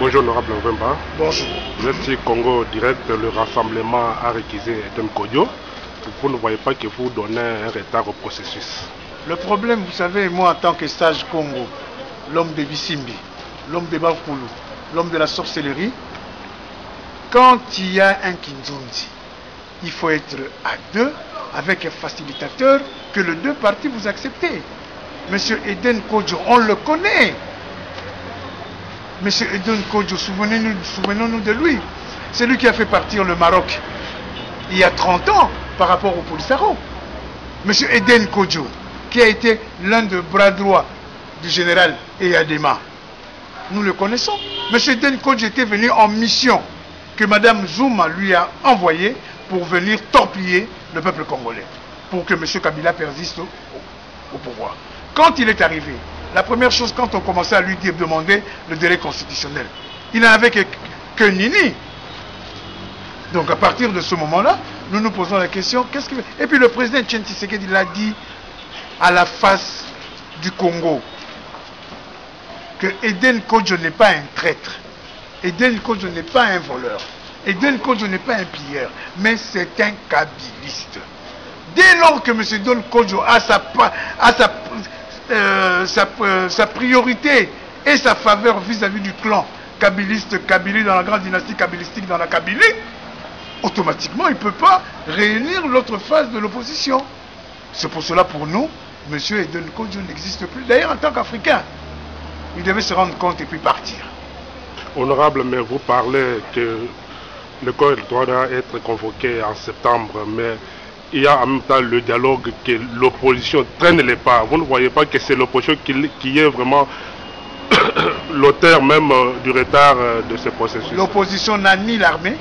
Bonjour honorable Wemba. Bonjour. Vous êtes sur Congo Direct, le rassemblement a réquisé Eden Kodjo. Vous ne voyez pas que vous donnez un retard au processus? Le problème, vous savez, moi en tant que sage Congo, l'homme de Bissimbi, l'homme de Bakoulou, l'homme de la sorcellerie, quand il y a un Kinzondi, il faut être à deux avec un facilitateur que les deux parties vous acceptez. Monsieur Eden Kodjo, on le connaît. Monsieur Eden Kodjo, souvenons-nous de lui. C'est lui qui a fait partir le Maroc il y a 30 ans par rapport au Polisario. Monsieur Eden Kodjo, qui a été l'un des bras droits du général Eyadema. Nous le connaissons. Monsieur Eden Kodjo était venu en mission que Madame Zouma lui a envoyée pour venir torpiller le peuple congolais, pour que monsieur Kabila persiste au pouvoir. Quand il est arrivé, la première chose, quand on commençait à lui demander le délai constitutionnel, il n'avait que Nini. Donc à partir de ce moment-là, nous nous posons la question, qu'est-ce qu'il fait? Et puis le président Etienne Tshisekedi l'a dit à la face du Congo, que Eden Kodjo n'est pas un traître, Eden Kodjo n'est pas un voleur, Eden Kodjo n'est pas un pilleur, mais c'est un kabiliste. Dès lors que M. Eden Kodjo a sa priorité et sa faveur vis-à-vis du clan kabiliste, Kabylie dans la grande dynastie kabilistique dans la Kabylie, automatiquement il ne peut pas réunir l'autre phase de l'opposition. C'est pour cela, pour nous, M. Eden Kodjo n'existe plus. D'ailleurs, en tant qu'Africain, il devait se rendre compte et puis partir. Honorable, mais vous parlez que le corps doit être convoqué en septembre, mais il y a en même temps le dialogue que l'opposition traîne les pas. Vous ne voyez pas que c'est l'opposition qui est vraiment l'auteur même du retard de ce processus? L'opposition n'a ni l'armée,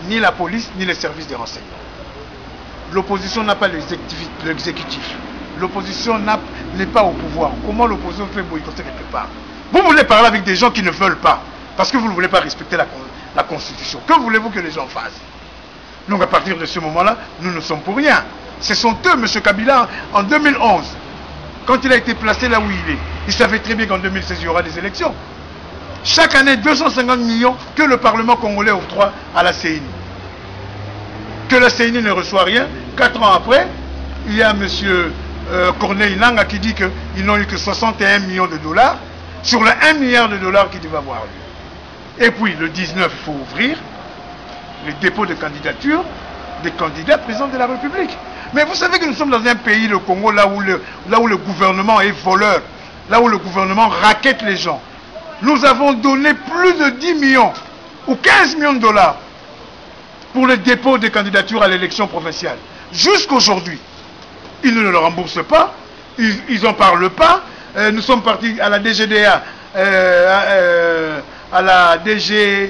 ni la police, ni les services de renseignement. L'opposition n'a pas l'exécutif. L'opposition n'est pas au pouvoir. Comment l'opposition fait boycotter quelque part? Vous voulez parler avec des gens qui ne veulent pas, parce que vous ne voulez pas respecter la Constitution. Que voulez-vous que les gens fassent? Donc à partir de ce moment-là, nous ne sommes pour rien. Ce sont eux, M. Kabila, en 2011, quand il a été placé là où il est, il savait très bien qu'en 2016, il y aura des élections. Chaque année, 250 millions que le Parlement congolais octroie à la CENI. Que la CENI ne reçoit rien. 4 ans après, il y a M. Corneille Nanga qui dit qu'ils n'ont eu que 61 millions de dollars sur le 1 milliard de dollars qui devait avoir lieu. Et puis, le 19, il faut ouvrir les dépôts de candidature des candidats présidents de la République. Mais vous savez que nous sommes dans un pays, le Congo, là où le gouvernement est voleur, là où le gouvernement raquette les gens. Nous avons donné plus de 10 millions ou 15 millions de dollars pour le dépôt des candidatures à l'élection provinciale. Jusqu'aujourd'hui, ils ne le remboursent pas, ils n'en parlent pas. Nous sommes partis à la DGDA, à la DG...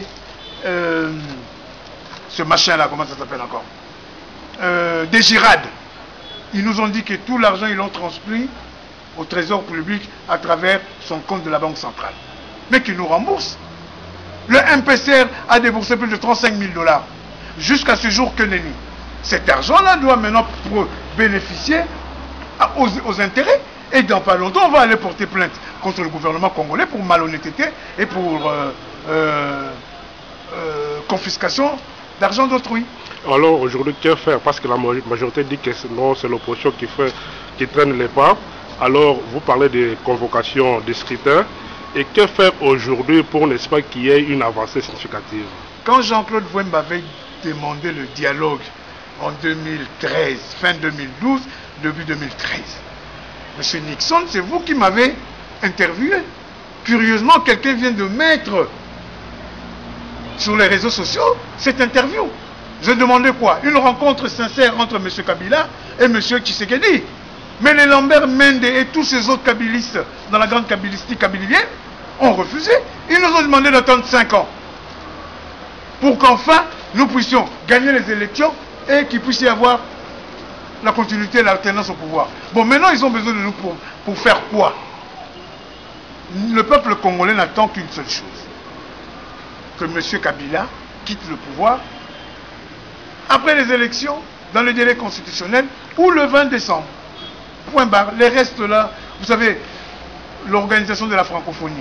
ce machin-là, comment ça s'appelle encore, des girades. Ils nous ont dit que tout l'argent, ils l'ont transmis au trésor public à travers son compte de la Banque centrale. Mais qu'ils nous remboursent. Le MPCR a déboursé plus de 35 000 dollars. Jusqu'à ce jour que nenni. Cet argent-là doit maintenant bénéficier aux intérêts. Et dans pas longtemps, on va aller porter plainte contre le gouvernement congolais pour malhonnêteté et pour confiscation d'argent d'autrui. Alors aujourd'hui, que faire? Parce que la majorité dit que non, c'est l'opposition qui traîne les pas. Alors vous parlez de convocation des scrutins. Et que faire aujourd'hui pour, n'est-ce pas, qu'il y ait une avancée significative? Quand Jean-Claude Wemba avait demandé le dialogue en 2013, fin 2012, début 2013, Monsieur Nixon, c'est vous qui m'avez interviewé. Curieusement, quelqu'un vient de mettre sur les réseaux sociaux cette interview. Je demandais quoi? Une rencontre sincère entre M. Kabila et M. Tshisekedi. Mais les Lambert Mende et tous ces autres kabilistes dans la grande kabilistique kabilienne ont refusé. Ils nous ont demandé d'attendre 5 ans pour qu'enfin nous puissions gagner les élections et qu'il puisse y avoir la continuité et l'alternance au pouvoir. Bon, maintenant ils ont besoin de nous pour faire quoi? Le peuple congolais n'attend qu'une seule chose: que M. Kabila quitte le pouvoir après les élections, dans le délai constitutionnel, ou le 20 décembre. Point barre. Les restes là, vous savez, l'organisation de la francophonie,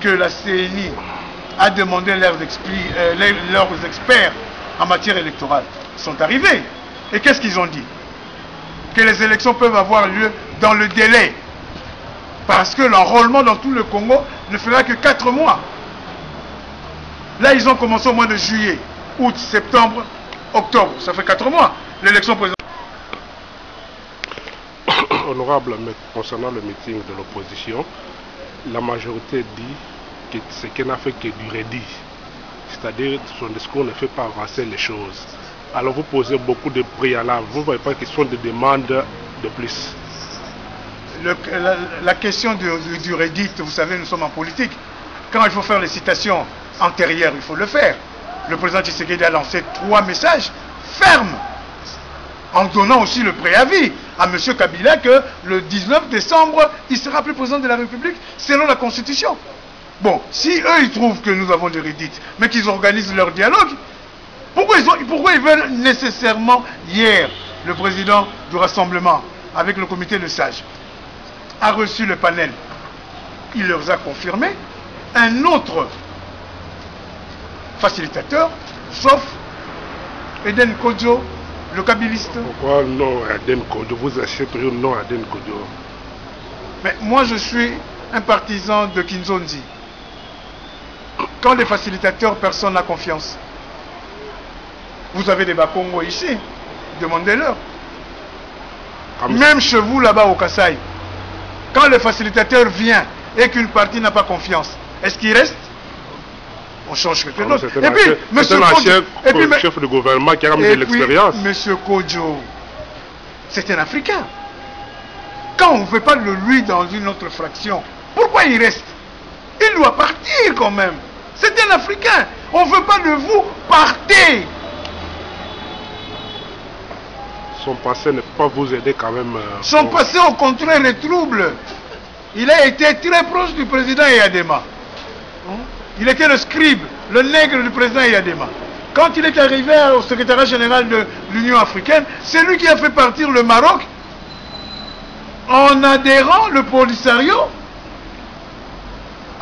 que la CENI à demander leurs experts en matière électorale sont arrivés. Et qu'est-ce qu'ils ont dit? Que les élections peuvent avoir lieu dans le délai. Parce que l'enrôlement dans tout le Congo ne fera que 4 mois. Là, ils ont commencé au mois de juillet, août, septembre, octobre. Ça fait 4 mois. L'élection présidentielle. Honorable, mais concernant le meeting de l'opposition, la majorité dit que ce qu'elle n'a fait que du redit. C'est-à-dire son discours ne fait pas avancer les choses. Alors vous posez beaucoup de préalables. Vous ne voyez pas que ce sont des demandes de plus. La question du redit, vous savez, nous sommes en politique. Quand il faut faire les citations antérieures, il faut le faire. Le président Tshisekedi a lancé 3 messages fermes, en donnant aussi le préavis à M. Kabila que le 19 décembre, il sera plus président de la République selon la Constitution. Bon, si eux, ils trouvent que nous avons des redites, mais qu'ils organisent leur dialogue, pourquoi ils veulent nécessairement, hier, le président du Rassemblement, avec le comité de sages, a reçu le panel. Il leur a confirmé un autre facilitateur, sauf Eden Kodjo, le kabiliste. Pourquoi non à Eden Kodjo? Vous achetez toujours non à Eden Kodjo. Mais moi, je suis un partisan de Kinzondi. Quand les facilitateurs, personne n'a confiance. Vous avez des Bakongo ici, demandez-leur. Même chez vous, là-bas au Kasaï, quand le facilitateur vient et qu'une partie n'a pas confiance, est-ce qu'il reste? On change quelque chose. Et puis, monsieur Kodjo, chef de gouvernement qui a ramené de l'expérience. Monsieur Kodjo, c'est un Africain. Quand on ne veut pas de lui dans une autre fraction, pourquoi il reste? Il doit partir quand même. C'est un Africain. On ne veut pas de vous, partez. Son passé ne peut pas vous aider quand même. Son passé, au contraire, est trouble. Il a été très proche du président Eyadema. Il était le scribe, le nègre du président Eyadema. Quand il est arrivé au secrétariat général de l'Union africaine, c'est lui qui a fait partir le Maroc en adhérant le Polisario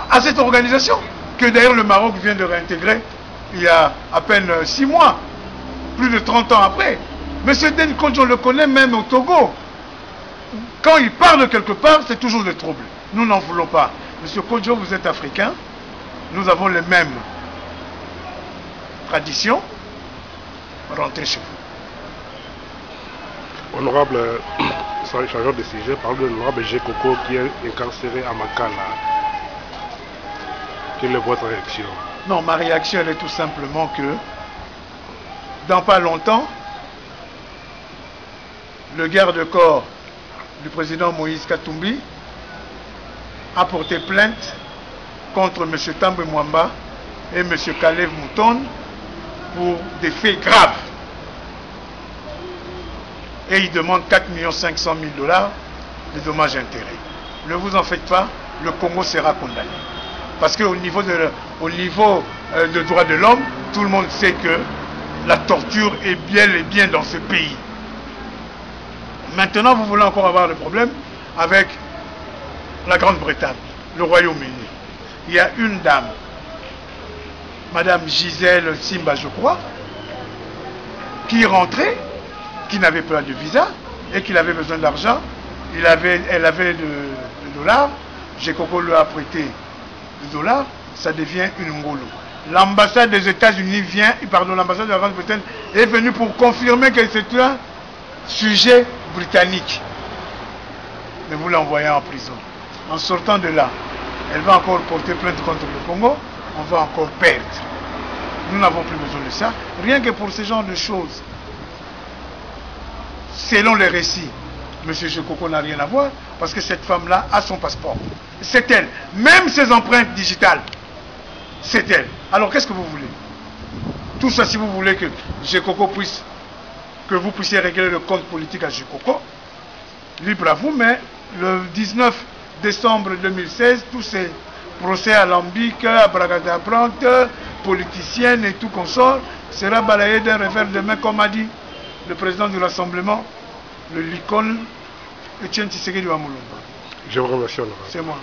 à cette organisation, que d'ailleurs le Maroc vient de réintégrer il y a à peine 6 mois, plus de 30 ans après. Monsieur Den Kodjo, on le connaît même au Togo. Quand il part de quelque part, c'est toujours des troubles. Nous n'en voulons pas. Monsieur Kodjo, vous êtes africain. Nous avons les mêmes traditions. Rentrez chez vous. Honorable, changeant de sujet, parle de l'honorable Gekoko qui est incarcéré à Makala. Quelle est votre réaction? Non, ma réaction elle est tout simplement que dans pas longtemps, le garde-corps du président Moïse Katumbi a porté plainte contre M. Tambwe Mwamba et M. Kalev Mouton pour des faits graves. Et il demande 4 500 000 $ de dommages et intérêts. Ne vous en faites pas, le Congo sera condamné. Parce qu'au niveau de droits de l'homme, tout le monde sait que la torture est bien dans ce pays. Maintenant, vous voulez encore avoir le problème avec la Grande-Bretagne, le Royaume-Uni. Il y a une dame, Madame Gisèle Simba, je crois, qui est rentrée, qui n'avait pas de visa et qui avait besoin d'argent. Elle avait de dollars. Gekoko lui a prêté des dollars. Ça devient une ngolo. L'ambassade des États-Unis l'ambassade de la Grande-Bretagne est venue pour confirmer que c'est un sujet britannique. Mais vous l'envoyez en prison. En sortant de là, elle va encore porter plainte contre le Congo. On va encore perdre. Nous n'avons plus besoin de ça. Rien que pour ce genre de choses. Selon les récits, M. Gekoko n'a rien à voir parce que cette femme-là a son passeport. C'est elle. Même ses empreintes digitales, c'est elle. Alors qu'est-ce que vous voulez? Tout ça, si vous voulez que Gekoko que vous puissiez régler le compte politique à Gekoko, libre à vous, mais le 19 décembre 2016, tous ces procès alambiques, abracadabrante, politiciennes et tout consort, sera balayé d'un revers de main, comme a dit le président du Rassemblement, le Likol, Etienne Tshisekedi Wamulumba. Je vous remercie. C'est moi.